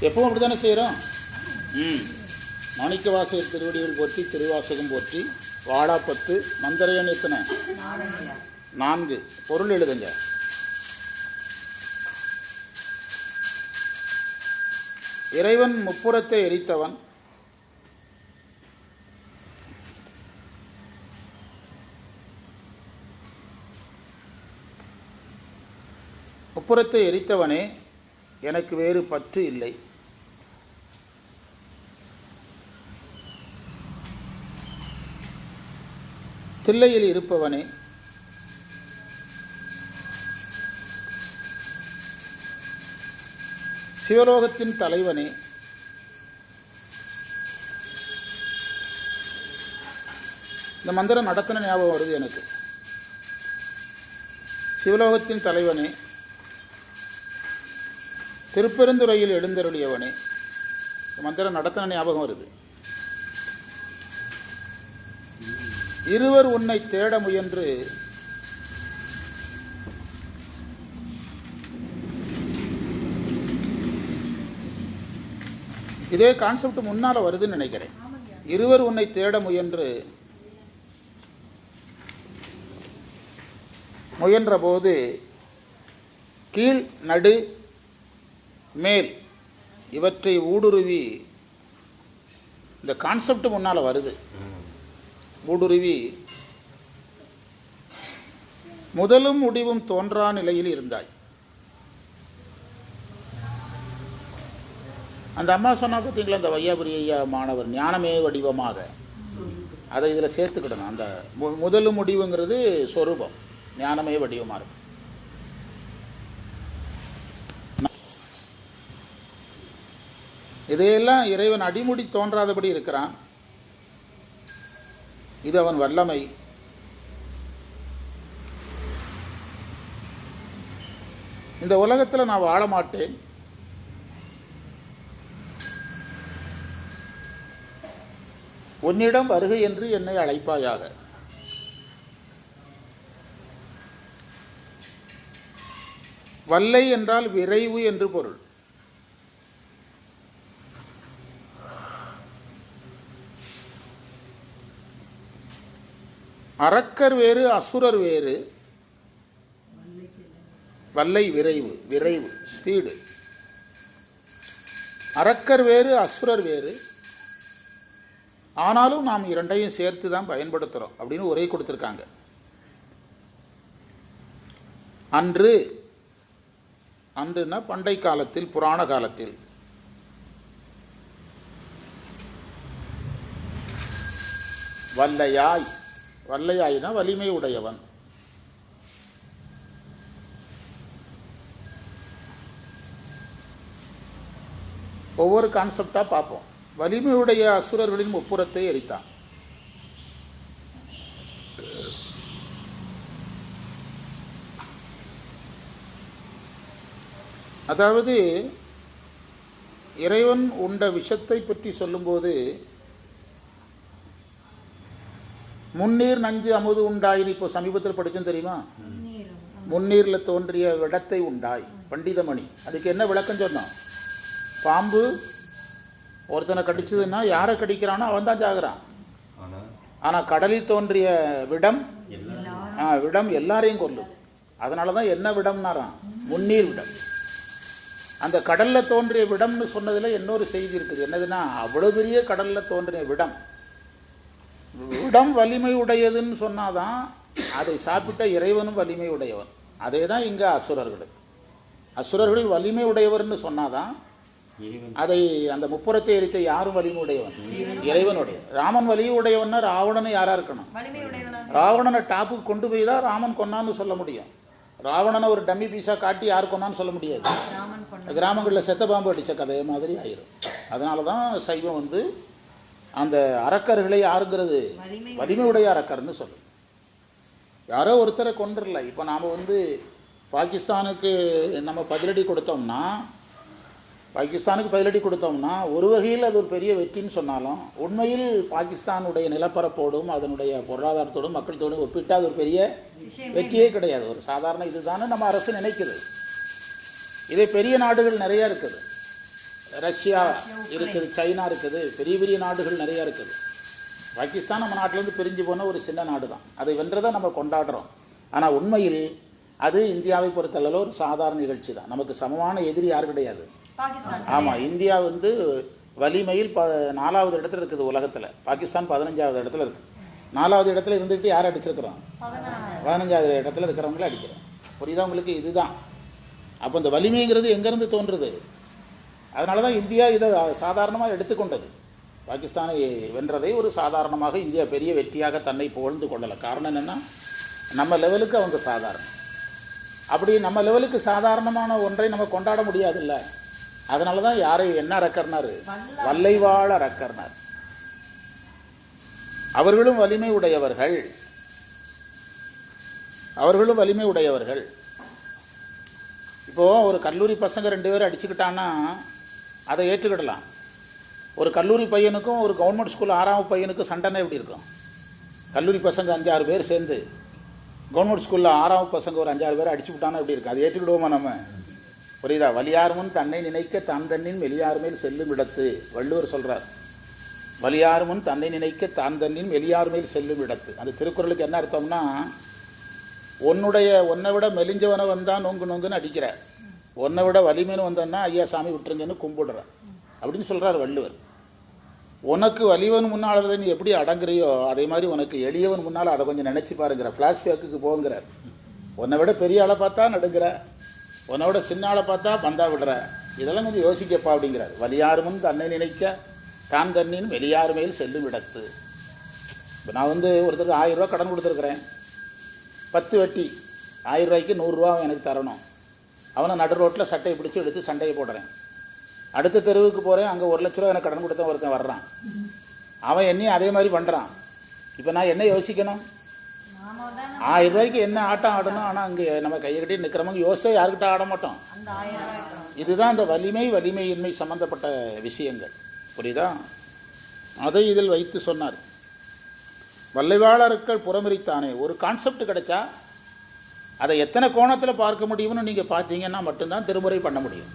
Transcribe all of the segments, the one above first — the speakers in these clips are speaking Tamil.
எப்பவும் அப்படி தானே செய்கிறோம். மாணிக்கவாசகர் திருவடிகள் போற்றி, திருவாசகம் போற்றி. வாடாப்பத்து மந்திரையன் எத்தனை? 4. பொருள் எழுதுங்க. இறைவன் முப்புறத்தை எரித்தவன், முப்புறத்தை எரித்தவனே எனக்கு வேறு பற்று இல்லை. தில்லையில் இருப்பவனே சிவலோகத்தின் தலைவனே இந்த மந்திரம் நடத்தின ஞாபகம் வருது எனக்கு. சிவலோகத்தின் தலைவனே, திருப்பெருந்துறையில் எழுந்தருளியவனே, இந்த மந்திரம் நடத்தின ஞாபகம் வருது. இருவர் உன்னை தேட முயன்று இதே கான்செப்ட் முன்னால வருதுன்னு நினைக்கிறேன். இருவர் உன்னை தேட முயன்ற போது கீழ் நடு மேல் இவற்றை ஊடுருவி, இந்த கான்செப்ட் முன்னால வருது. ஊடுருவி முதலும் முடிவும் தோன்றா நிலையில் இருந்தாய். அந்த அம்மா சொன்னா பார்த்தீங்களா, அந்த வையாபுரி ஐயா மாணவர் ஞானமே வடிவமாக, அதை இதில் சேர்த்துக்கிடணும். அந்த முதலும் முடிவுங்கிறது சொரூபம், ஞானமே வடிவமாக இருக்கும். இதையெல்லாம் இறைவன் அடிமுடி தோன்றாதபடி இருக்கிறான். இது அவன் வல்லமை. இந்த உலகத்தில் நான் வாழ மாட்டேன், உன்னிடம் வருகை என்று என்னை அழைப்பாயாக. வல்லை என்றால் விரைவு என்று பொருள். அரக்கர் வேறு, அசுரர் வேறு. வல்லை விரைவு, விரைவு ஸ்பீடு. அரக்கர் வேறு, அசுரர் வேறு. ஆனாலும் நாம் இரண்டையும் சேர்த்து தான் பயன்படுத்துகிறோம் அப்படின்னு உரை கொடுத்துருக்காங்க. அன்றுன்னா பண்டை காலத்தில், புராண காலத்தில். வல்லையாய், வல்லையாய்னா வலிமை உடையவன். ஒவ்வொரு கான்செப்டா பார்ப்போம். வலிமையுடைய அசுரர்களின் முப்புறத்தை எரித்தான். அதாவது இறைவன் உண்ட விஷத்தை பற்றி சொல்லும்போது, முன்னீர் நஞ்சு அமுது உண்டாயின்னு இப்போ சமீபத்தில் படிச்சோம் தெரியுமா? முன்னீரில் தோன்றிய விடத்தை உண்டாய், பண்டிதமணி. அதுக்கு என்ன விளக்கம் சொன்னோம்? பாம்பு ஒருத்தனை கடிச்சதுன்னா யாரை கடிக்கிறானோ அவன் தான் ஜாகிறான். ஆனால் கடலில் தோன்றிய விடம் எல்லாரையும் கொல்லும். அதனால தான் என்ன விடம்னாரான்? முன்னீர் விடம். அந்த கடலில் தோன்றிய விடம்னு சொன்னதில் இன்னொரு செய்தி இருக்குது. என்னதுன்னா, அவ்வளோ பெரிய கடலில் தோன்றிய விடம் வலிமை உடையதுன்னு சொன்னாதான் அதை சாப்பிட்ட இறைவனும் வலிமை உடையவன். அதே தான் இங்கே அசுரர்கள் வலிமை உடையவர்னு சொன்னாதான் அதை அந்த முப்புறத்தை எரித்த யாரும் வலிமை உடையவன்? இறைவனுடைய. ராமன் வலிமை உடையவன்னா ராவணனை யாரா இருக்கணும்? ராவணனை டாப்புக்கு கொண்டு போய் தான் ராமன் கொன்னான்னு சொல்ல முடியும். ராவணனை ஒரு டம்மி பீஸா காட்டி யார் கொன்னான்னு சொல்ல முடியாது. கிராமங்களில் செத்த பாம்பு அடித்த கதை மாதிரி ஆயிரும். அதனால தான் சைவம் அந்த அரக்கர்களை யாருங்கிறது வலிமையுடைய அரக்கர்னு சொல்லும். யாரோ ஒருத்தரை கொண்டுடல. இப்போ நாம் பாகிஸ்தானுக்கு நம்ம பதிலடி கொடுத்தோம்னா ஒரு வகையில் அது ஒரு பெரிய வெற்றின்னு சொன்னாலும், உண்மையில் பாகிஸ்தானுடைய நிலப்பரப்போடும் அதனுடைய பொருளாதாரத்தோடும் மக்களத்தோடும் ஒப்பிட்டால் அது ஒரு பெரிய வெற்றியே கிடையாது. ஒரு சாதாரண இதுதானே நம்ம அரசு நினைக்குது. இதே பெரிய நாடுகள் நிறையா இருக்குது. ரஷ்யா இருக்குது, சைனா இருக்குது, பெரிய பெரிய நாடுகள் நிறைய இருக்குது. பாகிஸ்தான் நம்ம நாட்டிலேருந்து பிரிஞ்சு போன ஒரு சின்ன நாடு தான். அதை வென்றதை நம்ம கொண்டாடுறோம். ஆனால் உண்மையில் அது இந்தியாவை பொறுத்தளவில் ஒரு சாதாரண நிகழ்ச்சி தான். நமக்கு சமமான எதிரி யார் கிடையாது. ஆமாம், இந்தியா வலிமையில் 4வது இடத்துல இருக்குது உலகத்தில். பாகிஸ்தான் 15வது இடத்துல இருக்குது. 4வது இடத்துல இருந்துக்கிட்டு யார் அடிச்சிருக்கிறோம்? 15வது இடத்துல இருக்கிறவங்களே அடிக்கிறோம். புரியுதா உங்களுக்கு? இதுதான். அப்போ இந்த வலிமைங்கிறது எங்கேருந்து தோன்றுறது? அதனால தான் இந்தியா இதை சாதாரணமாக எடுத்துக்கொண்டது. பாகிஸ்தானை வென்றதை ஒரு சாதாரணமாக இந்தியா பெரிய வெற்றியாக தன்னை புகழ்ந்து கொள்ளலை. காரணம் என்னென்னா, நம்ம லெவலுக்கு அவங்க சாதாரணம். அப்படி நம்ம லெவலுக்கு சாதாரணமான ஒன்றை நம்ம கொண்டாட முடியாதுல்ல. அதனால தான் யாரை என்ன ரக்கர்னார்? வல்லைவாழ ரக்கர்னார். அவர்களும் வலிமை உடையவர்கள், அவர்களும் வலிமை உடையவர்கள். இப்போது ஒரு கல்லூரி பசங்க 2 பேரும் அடிச்சுக்கிட்டான்னா அதை ஏற்றுக்கிடலாம். ஒரு கல்லூரி பையனுக்கும் ஒரு கவர்மெண்ட் ஸ்கூல் 6வது பையனுக்கும் சண்டைனா எப்படி இருக்கும்? கல்லூரி பசங்க 5-6 பேர் சேர்ந்து கவர்மெண்ட் ஸ்கூலில் 6வது பசங்க ஒரு 5-6 பேர் அடிச்சு விட்டானா எப்படி இருக்கும்? அது ஏற்றுக்கிடுவோமா நம்ம? புரியுதா? வலியார் முன் தன்னை நினைக்க தான் தன்னின் வெளியார் மேல் செல்லும் இடத்து. வள்ளுவர் சொல்கிறார், வலியார் முன் தன்னை நினைக்க தான் தன்னின் வெளியார் மேல் செல்லும் இடத்து. அந்த திருக்குறளுக்கு என்ன அர்த்தம்னா, உன்னை விட மெலிஞ்சவனை வந்தால் நொங்கு நொங்குன்னு அடிக்கிற, உன்னை விட வலிமைன்னு வந்தோன்னா ஐயா சாமி விட்டுருங்கன்னு கும்பிடுற அப்படின்னு சொல்கிறார் வள்ளுவர். உனக்கு வலிவன் முன்னால் நீ எப்படி அடங்குறியோ அதே மாதிரி உனக்கு எளியவன் முன்னால் அதை கொஞ்சம் நினச்சி பாருங்கிற, ஃப்ளாஷ்பேக்கு போங்கிறார். உன்னை விட பெரிய ஆளை பார்த்தா நடுங்கிற, உன்னை விட சின்ன ஆளை பார்த்தா பந்தா விடுற, இதெல்லாம் கொஞ்சம் யோசிக்கப்பா அப்படிங்கிறார். வலியார் முன் தன்னை நினைக்க தான் தன்னின் வெளியார் மேல் செல்லும் இடத்து. இப்போ நான் ஒருத்தருக்கு 1000 ரூபா கடன் கொடுத்துருக்குறேன். 10 வட்டி, 1000 ரூபாய்க்கு 100 ரூபா எனக்கு தரணும். அவனை நடு ரோட்டில் சட்டையை பிடிச்சி எடுத்து சண்டையை போடுறேன். அடுத்த தெருவுக்கு போகிறேன், அங்கே 1 லட்ச ரூபா எனக்கு கடன் கொடுத்த ஒருத்தன் வர்றான். அவன் என்னையும் அதே மாதிரி பண்ணுறான். இப்போ நான் என்ன யோசிக்கணும்? 1000 ரூபாய்க்கு என்ன ஆட்டம் ஆடணும். ஆனால் அங்கே நம்ம கையை கட்டி நிற்கிறவங்க யோசிச்சா யாருக்கிட்ட ஆட மாட்டோம். இதுதான் இந்த வலிமையின்மை சம்பந்தப்பட்ட விஷயங்கள். புரியுதா? அதை இதில் வைத்து சொன்னார். வல்லைவாளர்கள் புறமறித்தானே. ஒரு கான்செப்ட் கிடைச்சா அதை எத்தனை கோணத்தில் பார்க்க முடியும்னு நீங்கள் பார்த்தீங்கன்னா மட்டும்தான் திருமுறை பண்ண முடியும்.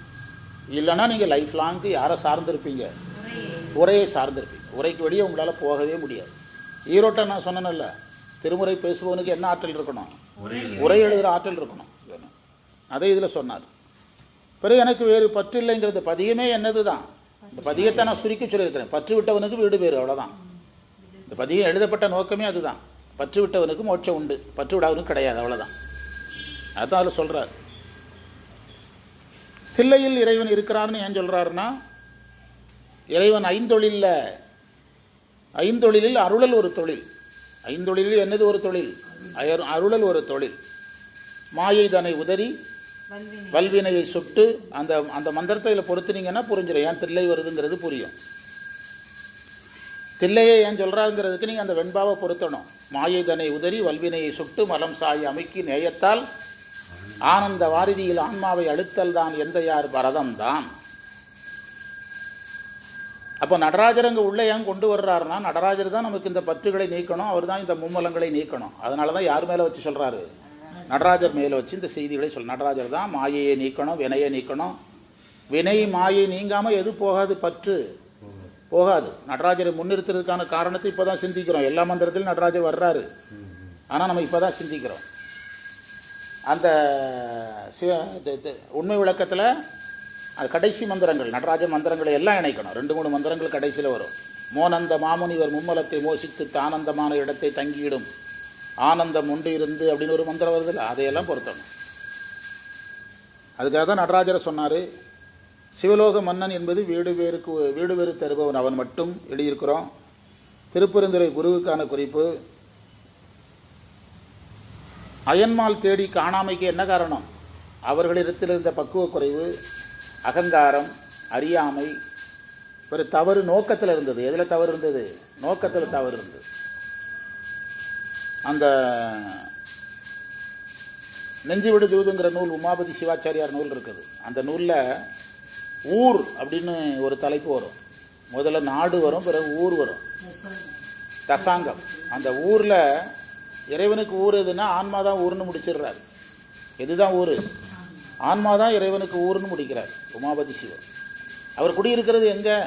இல்லைன்னா நீங்கள் லைஃப் லாங்கு யாரை சார்ந்திருப்பீங்க? உரையை சார்ந்திருப்பீங்க. உரைக்கு வெளியே உங்களால் போகவே முடியாது. ஈரோட்டை நான் சொன்னேன்ல, திருமுறை பேசுபவனுக்கு என்ன ஆற்றல் இருக்கணும்? உரை எழுதுகிற ஆற்றல் இருக்கணும். அதை இதில் சொன்னார். பிறகு எனக்கு வேறு பற்று இல்லைங்கிறது பதிகமே என்னது தான். இந்த பதிகத்தை நான் சுருக்கி சொல்லியிருக்கிறேன். பற்று விட்டவனுக்கு வீடு பேர், அவ்வளோதான். இந்த பதிகம் எழுதப்பட்ட நோக்கமே அதுதான். பற்று விட்டவனுக்கு மோட்சம் உண்டு, பற்று விடாதவனுக்கு கிடையாது, அவ்வளோதான். அதுதான் அதில் சொல்கிறார். தில்லையில் இறைவன் இருக்கிறார்னு ஏன் சொல்கிறாருன்னா, இறைவன் ஐந்தொழிலில் அருளல் ஒரு தொழில். 5 தொழிலில் என்னது ஒரு தொழில்? அருளல் ஒரு தொழில். மாயை தன்னை உதறி வல்வினையை சுட்டு அந்த மந்திரத்தை இதில் பொறுத்துனீங்கன்னா புரிஞ்சிடும் ஏன் தில்லை வருதுங்கிறது புரியும். தில்லையை ஏன் சொல்கிறாங்கிறதுக்கு நீங்கள் அந்த வெண்பாவை பொருத்தணும். மாயை தன்னை உதறி வல்வினையை சுட்டு மலம் சாய் அமைக்கி நேயத்தால் ஆனந்த வாரிதியில் ஆன்மாவை அழுத்தல் தான் எந்த யார் பரதம் தான். அப்போ நடராஜர் அங்கே உள்ளே ஏன் கொண்டு வர்றாருன்னா, நடராஜர் தான் நமக்கு இந்த பற்றுகளை நீக்கணும், அவர் தான் இந்த மும்மலங்களை நீக்கணும். அதனால தான் யார் மேலே வச்சு சொல்கிறாரு? நடராஜர் மேலே வச்சு இந்த செய்திகளை நடராஜர் தான் மாயையை நீக்கணும், வினையை நீக்கணும். வினை மாயை நீங்காமல் எது போகாது? பற்று போகாது. நடராஜரை முன்னிறுத்துறதுக்கான காரணத்தை இப்போ தான் சிந்திக்கிறோம். எல்லா மந்திரத்திலும் நடராஜர் வர்றாரு, ஆனால் நம்ம இப்போ தான் சிந்திக்கிறோம். அந்த உண்மை விளக்கத்தில் அது கடைசி மந்திரங்கள், நடராஜ மந்திரங்களை எல்லாம் இணைக்கணும். 2-3 மந்திரங்கள் கடைசியில் வரும். மோனந்த மாமுனிவர் மும்மலத்தை மோசித்து ஆனந்தமான இடத்தை தங்கியிடும் ஆனந்தம் உண்டு இருந்து அப்படின்னு ஒரு மந்திரம் வருதில்ல, அதையெல்லாம் பொருத்தணும். அதுக்காக தான் நடராஜரை சொன்னார், சிவலோக மன்னன் என்பது வீடு வேறு தருபவன் அவன் மட்டும் எழுதியிருக்கிறோம். திருப்பெருந்துறை குருவுக்கான குறிப்பு. அயன்மால் தேடி காணாமைக்கு என்ன காரணம்? அவர்களிடத்தில் இருந்த பக்குவ குறைவு, அகங்காரம், அறியாமை, ஒரு தவறு நோக்கத்தில் இருந்தது. எதில் தவறு இருந்தது? நோக்கத்தில் தவறு இருந்தது. அந்த நெஞ்சு விடு தூதுங்கிற நூல், உமாபதி சிவாச்சாரியார் நூல் இருக்குது. அந்த நூலில் ஊர் அப்படின்னு ஒரு தலைப்பு வரும். முதல்ல நாடு வரும், பிறகு ஊர் வரும், தசாங்கம். அந்த ஊரில் இறைவனுக்கு ஊர் எதுன்னா ஆன்மா தான் ஊர்னு முடிச்சிடுறாரு. எதுதான் ஊர்? ஆன்மா தான் இறைவனுக்கு ஊர்னு முடிக்கிறார் உமாபதி சிவம். அவர் குடியிருக்கிறது எங்கே?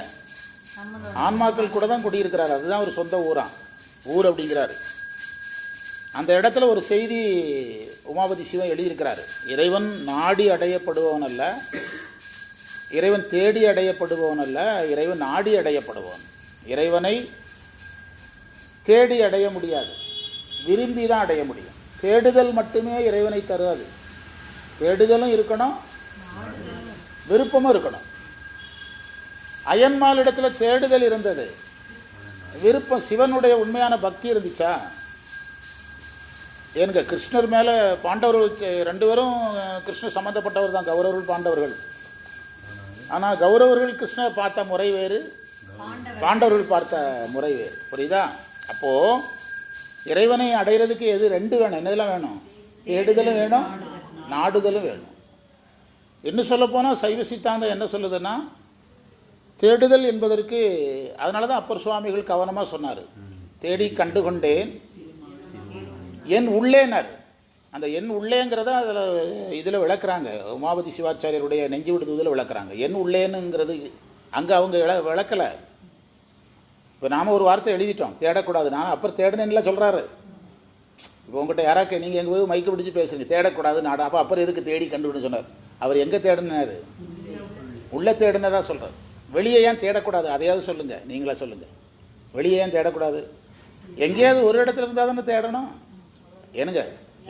ஆன்மாக்கள் கூட தான் குடியிருக்கிறார். அதுதான் ஒரு சொந்த ஊர் அப்படிங்கிறாரு. அந்த இடத்துல ஒரு செய்தி உமாபதி சிவன் எழுதியிருக்கிறாரு. இறைவன் நாடி அடையப்படுபவன் அல்ல, இறைவன் தேடி அடையப்படுபவன் அல்ல, இறைவன் நாடி அடையப்படுபவன். இறைவனை தேடி அடைய முடியாது, விரும்பி தான் அடைய முடியும். தேடுதல் மட்டுமே இறைவனை தருவது. தேடுதலும் இருக்கணும், விருப்பமும் இருக்கணும். அயன்மால் இடத்துல தேடுதல் இருந்தது, விருப்பம். சிவனுடைய உண்மையான பக்தி இருந்துச்சா? ஏனுங்க, கிருஷ்ணர் மேலே பாண்டவர்கள் 2 பேரும் கிருஷ்ணர் சம்மந்தப்பட்டவர் தான், கௌரவர்கள் பாண்டவர்கள். ஆனால் கௌரவர்கள் கிருஷ்ணர் பார்த்த முறை வேறு, பாண்டவர்கள் பார்த்த முறை வேறு. புரியுதா? அப்போது இறைவனை அடைகிறதுக்கு எது 2 வேணும்? என்னதெல்லாம் வேணும்? தேடுதலும் வேணும், நாடுதலும் வேணும். என்ன சொல்ல போனால் சைவ சித்தாந்தம் என்ன சொல்லுதுன்னா, தேடுதல் என்பதற்கு அதனால தான் அப்பர் சுவாமிகள் கவனமாக சொன்னார். தேடி கண்டு கொண்டேன் என் உள்ளேனர். அந்த என் உள்ளேங்கிறத இதில் விளக்குறாங்க. உமாபதி சிவாச்சாரியருடைய நெஞ்சு விடுதலில் விளக்குறாங்க. என் உள்ளேனுங்கிறது அங்கே அவங்க விளக்கலை. இப்போ நாம் ஒரு வார்த்தை எழுதிட்டோம், தேடக்கூடாது. நான் அப்புறம் தேடணும்ல சொல்கிறாரு. இப்போ உங்கள்கிட்ட யாராக்க நீங்கள் எங்கே போய் மைக்கு பிடிச்சி பேசுங்க, தேடக்கூடாது நாடா. அப்போ அப்புறம் எதுக்கு தேடி கண்டுபிடின்னு சொன்னார்? அவர் எங்கே தேடினார்? உள்ளே தேடுனதான் சொல்கிறார். வெளியே ஏன் தேடக்கூடாது? அதையாவது சொல்லுங்கள், நீங்களே சொல்லுங்கள். வெளியே ஏன் தேடக்கூடாது? எங்கேயாவது ஒரு இடத்துல இருந்தால் தானே தேடணும். ஏனுங்க,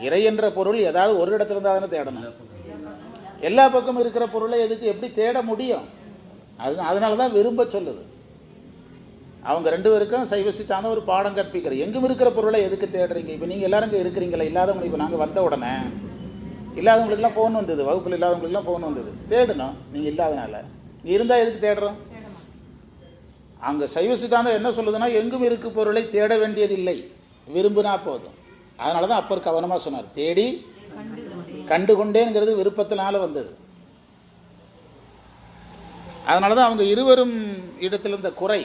இறை என்ற பொருள் ஏதாவது ஒரு இடத்துல இருந்தால் தானே தேடணும். எல்லா பக்கமும் இருக்கிற பொருளை எதுக்கு எப்படி தேட முடியும்? அதனால தான் விரும்ப சொல்லுது. அவங்க 2 பேருக்கும் சைவ சித்தாந்தம் ஒரு பாடம் கற்பிக்கிற. எங்கும் இருக்கிற பொருளை எதுக்கு தேடுறீங்க? இப்போ நீங்கள் எல்லாரும் இங்கே இருக்கிறீங்களா? இல்லாதவங்க இப்போ நாங்கள் வந்த உடனே இல்லாதவங்களுக்குலாம் ஃபோன் வந்தது, வகுப்பில் இல்லாதவங்களுக்குலாம் ஃபோன் வந்தது. தேடணும். நீங்கள் இல்லாதனால நீ இருந்தால் எதுக்கு தேடுறோம்? அங்கே சைவ சித்தாந்தம் என்ன சொல்லுதுன்னா, எங்கும் இருக்கு பொருளை தேட வேண்டியதில்லை, விரும்பினா போதும். அதனால தான் அப்பர் கவனமாக சொன்னார், தேடி கண்டு கொண்டேங்கிறது விருப்பத்தினால வந்தது. அதனால தான் அவங்க இருவரும் இடத்துல இருந்த குறை,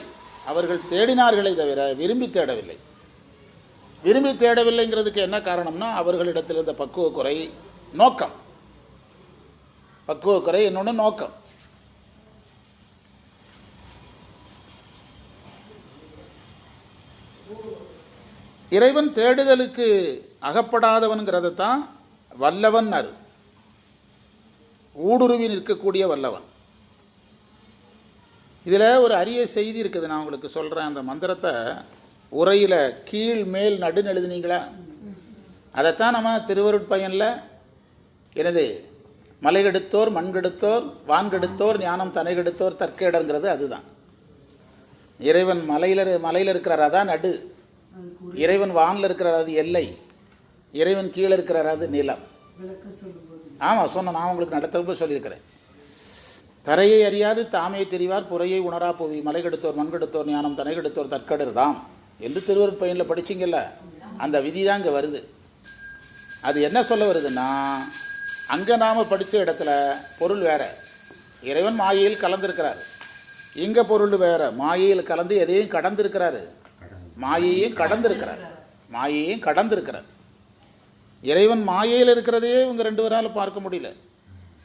அவர்கள் தேடினார்களே தவிர விரும்பி தேடவில்லை. விரும்பி தேடவில்லைங்கிறதுக்கு என்ன காரணம்னா, அவர்களிடத்தில் இருந்த பக்குவ குறை, நோக்கம். பக்குவ குறை, இன்னொன்று நோக்கம். இறைவன் தேடுதலுக்கு அகப்படாதவன்கிறத தான் வல்லவன் அரு, ஊடுருவி நிற்கக்கூடிய வல்லவன். இதில் ஒரு அரிய செய்தி இருக்குது, நான் உங்களுக்கு சொல்கிறேன். அந்த மந்திரத்தை உரையில் கீழ் மேல் நடுன்னு எழுதுனீங்களா? அதைத்தான் நம்ம திருவருட்பயனில் எனது மலைகெடுத்தோர் மண்கெடுத்தோர் வான்கெடுத்தோர் ஞானம் தனைகெடுத்தோர் தற்கேடங்கிறது அதுதான். இறைவன் மலையில் இருக்கிறார், அதான் நடு. இறைவன் வானில் இருக்கிறார், அது எல்லை. இறைவன் கீழே இருக்கிறார், அது நிலம். ஆமாம், சொன்னேன். நான் உங்களுக்கு நடத்தப்போ சொல்லியிருக்கிறேன். தரையை அறியாது தாமே தெரிவார், புறையை உணரா புவி, மலைகெடுத்தோர் மண்கெடுத்தோர் ஞானம் தனைகெடுத்தோர் தற்கடர் தான் என்று திருவருட்பயனில் படிச்சிங்கல்ல, அந்த விதி தான் இங்கே வருது. அது என்ன சொல்ல வருதுன்னா, அங்கே நாம் படித்த இடத்துல பொருள் வேற, இறைவன் மாயையில் கலந்துருக்கிறார். இங்கே பொருள் வேற, மாயையில் கலந்து எதையும் கடந்திருக்கிறாரு, மாயையும் கடந்திருக்கிறார், மாயையும் கடந்திருக்கிறார். இறைவன் மாயையில் இருக்கிறதையே இவங்க 2 பேரால் பார்க்க முடியல,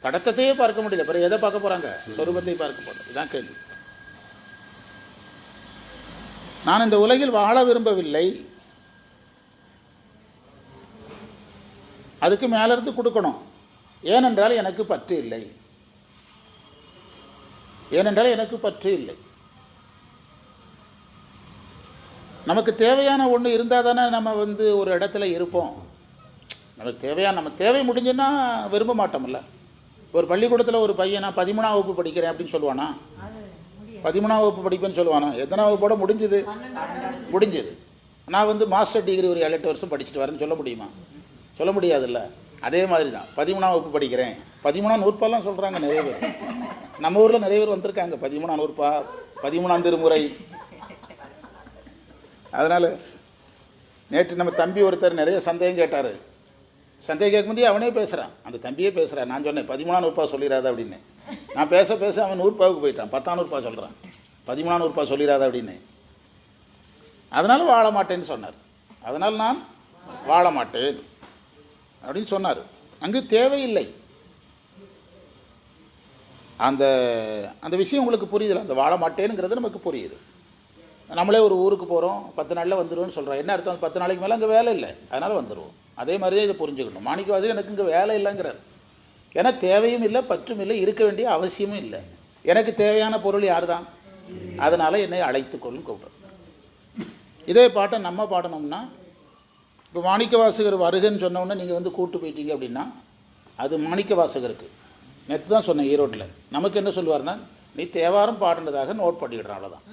கடத்தத்தையே பார்க்க முடியல. பிறகு எதை பார்க்க போகிறாங்க? சொரூபத்தை பார்க்க போகிறாங்க. இதுதான் கேள்வி. நான் இந்த உலகில் வாழ விரும்பவில்லை, அதுக்கு மேலிருந்து கொடுக்கணும். ஏனென்றால் எனக்கு பற்று இல்லை, ஏனென்றால் எனக்கு பற்று இல்லை. நமக்கு தேவையான ஒன்று இருந்தால் தானே நம்ம ஒரு இடத்துல இருப்போம். நமக்கு தேவையான, நம்ம தேவை முடிஞ்சுன்னா விரும்ப மாட்டோம்ல. ஒரு பள்ளிக்கூடத்தில் ஒரு பையன் நான் 13ஆம் வகுப்பு படிக்கிறேன் அப்படின்னு சொல்லுவானா? 13ஆம் வகுப்பு படிப்பேன்னு சொல்லுவானா? எத்தனை வகுப்போட முடிஞ்சுது? நான் மாஸ்டர் டிகிரி ஒரு 7-8 வருஷம் படிச்சுட்டு வரேன்னு சொல்ல முடியுமா? சொல்ல முடியாதுல்ல. அதே மாதிரி தான் 13ஆம் வகுப்பு படிக்கிறேன், 13ஆம் நூற்பாலாம் சொல்கிறாங்க நிறைய பேர். நம்ம ஊரில் நிறைய பேர் வந்திருக்காங்க 13ஆம் நூற்பா, 13ஆம் திருமுறை. அதனால் நேற்று நம்ம தம்பி ஒருத்தர் நிறைய சந்தேகம் கேட்டார். சந்தேகம் கேட்கும்போதே அவனே பேசுகிறான், அந்த தம்பியே பேசுகிறான். நான் சொன்னேன் 13ஆம் நூற்பா சொல்லிடாத அப்படின்னு. நான் பேச அவன் நூற்பாவுக்கு போயிட்டான், 10ஆம் நூற்பா சொல்கிறான், 13ஆம் நூற்பா சொல்லிடாத அப்படின்னு. அதனால் வாழ மாட்டேன்னு சொன்னார். அதனால் நான் வாழ மாட்டேன் அப்படின்னு சொன்னார். அங்கு தேவையில்லை. அந்த அந்த விஷயம் உங்களுக்கு புரியுதுல, அந்த வாழ மாட்டேனுங்கிறது நமக்கு புரியுது. நம்மளே ஒரு ஊருக்கு போகிறோம், 10 நாளில் வந்துடுவோம்னு சொல்கிறோம். என்ன அர்த்தம்? 10 நாளைக்கு மேலே அங்கே வேலை இல்லை, அதனால் வந்துடுவோம். அதே மாதிரி தான் இதை புரிஞ்சுக்கணும். மாணிக்கவாசகர் எனக்கு இங்கே வேலை இல்லைங்கிறார். ஏன்னா தேவையும் இல்லை, பற்றும் இல்லை, இருக்க வேண்டிய அவசியமும் இல்லை. எனக்கு தேவையான பொருள் யார் தான்? அதனால் என்னை அழைத்துக்கொள்ளும் கூப்பிட்றேன். இதே பாட்டை நம்ம பாடணும்னா, இப்போ மாணிக்கவாசகர் வருகன்னு சொன்னோன்னே நீங்கள் வந்து கூட்டு போயிட்டீங்க அப்படின்னா அது மாணிக்கவாசகருக்கு. நேற்று தான் சொன்னேன் ஈரோட்டில். நமக்கு என்ன சொல்லுவார்னா, நீ தேவாரம் பாடுனதாக நோட் பண்ணிக்கிடுறான், அவ்வளோதான்.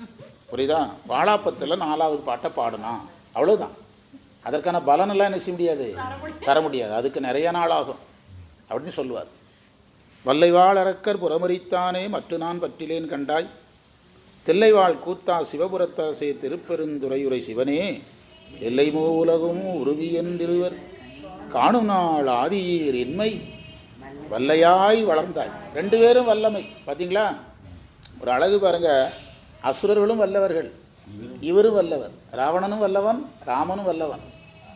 புரியுதா? வாழாப்பத்தில் 4வது பாட்டை பாடுனா அவ்வளோதான். அதற்கான பலனெல்லாம் என்ன செய்ய முடியாது, தர முடியாது. அதுக்கு நிறைய நாள் ஆகும் அப்படின்னு சொல்லுவார். வல்லைவாழ் அரக்கர் புறமரித்தானே மற்ற நான் பற்றிலேன் கண்டாய், தில்லைவாழ் கூத்தா சிவபுரத்தாசே திருப்பெருந்துறையுரை சிவனே, எல்லை மூலகும் உருவியந்திருவர் காணும் நாள் ஆதியீர் என்மை வல்லையாய் வளர்ந்தாய். 2 பேரும் வல்லமை. பார்த்தீங்களா? ஒரு அழகு பாருங்க. அசுரர்களும் வல்லவர்கள், இவரும் வல்லவர். ராவணனும் வல்லவன், ராமனும் வல்லவன்.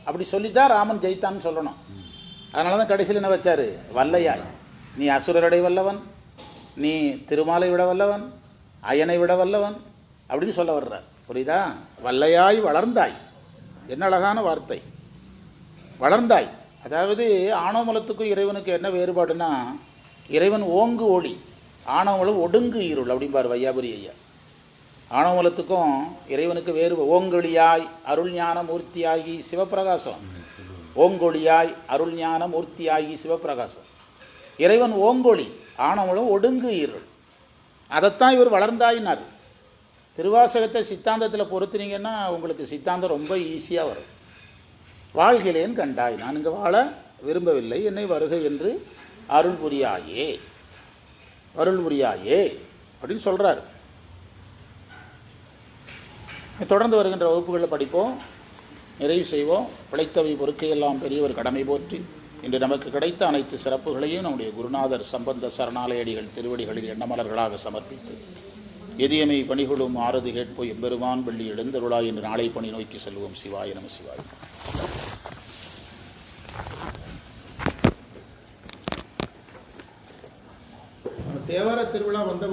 அப்படி சொல்லித்தான் ராமன் ஜெயித்தான்னு சொல்லணும். அதனால தான் கடைசியில் என்ன வச்சார்? வல்லையாய். நீ அசுரரை வல்லவன், நீ திருமாலை விட வல்லவன், அயனை விட வல்லவன் அப்படின்னு சொல்ல வர்றார். புரியுதா? வல்லையாய் வளர்ந்தாய். என்ன அழகான வார்த்தை, வளர்ந்தாய். அதாவது ஆணவமலத்துக்கும் இறைவனுக்கு என்ன வேறுபாடுனா, இறைவன் ஓங்கு ஒளி, ஆணவமலம் ஒடுங்கு இருள் அப்படிம்பார் வையாபுரி ஐயா. ஆணவமலத்துக்கும் இறைவனுக்கு வேறு. ஓங்கொழியாய் அருள் ஞான மூர்த்தியாகி சிவப்பிரகாசம். ஓங்கொழியாய் அருள் ஞான மூர்த்தியாகி சிவப்பிரகாசம். இறைவன் ஓங்கொழி, ஆணவமலம் ஒடுங்கு இருள். அதைத்தான் இவர் வளர்ந்தாயினார். திருவாசகத்தை சித்தாந்தத்தில் பொறுத்துனீங்கன்னா உங்களுக்கு சித்தாந்தம் ரொம்ப ஈஸியாக வரும். வாழ்கிறேன் கண்டாய், நான் இங்கே வாழ விரும்பவில்லை, என்னை வருகை என்று அருள் புரியாயே, அருள் புரியாயே அப்படின்னு சொல்கிறார். தொடர்ந்து வருகின்ற வகுப்புகளில் படிப்போம், நிறைவு செய்வோம். பிழைத்தவை பொறுக்கையெல்லாம் பெரியவர் கடமை போற்றி இன்று நமக்கு கிடைத்த அனைத்து சிறப்புகளையும் நம்முடைய குருநாதர் சம்பந்த சரணாலயடிகள் திருவடிகளில் எண்ணமலர்களாக சமர்ப்பித்து எதியமை பணிகளும் ஆறுதி கேட்போம் எம்பெருமான் வெள்ளி எழுந்தருளாய் என்று நாளை பணி நோக்கி செல்வோம். சிவாய நம சிவாய. தேவார திருவிழா வந்தவர்